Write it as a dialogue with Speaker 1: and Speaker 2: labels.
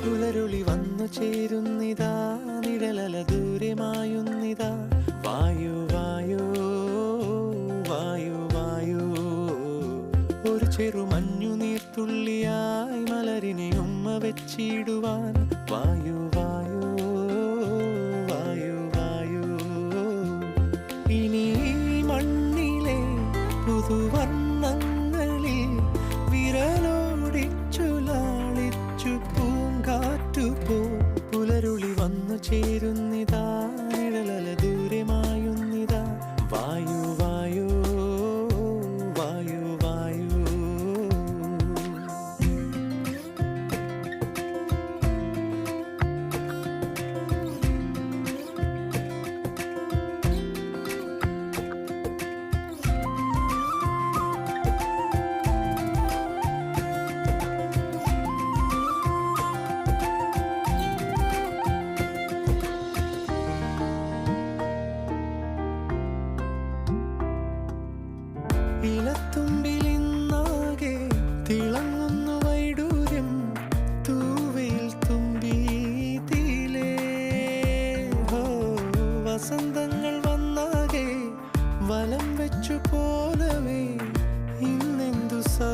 Speaker 1: പുലരുളി വന്നു ചേരുന്നിതാ, നിഴലല ദൂരെ മായുന്നിതാ. വായു വായു വായു വായു, ഒരു ചെറു മഞ്ഞു നീർത്തുള്ളിയായി മലരിനെ ഉമ്മ വെച്ചിടുവാൻ. വായു വായു വായു വായു, ഇനി മണ്ണിലെ പുതുവർണ്ണങ്ങളിൽ വിരലോടിച്ചു ലാളിച്ചു പൂങ്കാറ്റുപോ. പുലരുളി വന്നു ചേരുന്നിതാ, നിഴലല ദൂരെ മായുന്നിതാ. വായു വായു വായു വായു. ഇലത്തുമ്പിലിന്നാകെ തിളങ്ങുന്നു വൈഡൂര്യം, തൂവയിൽ തുമ്പീതിലേ. ഹോ, വസന്തങ്ങൾ വന്നാകെ വലം വെച്ചു പോലവേ ഇന്നെന്തു സൗ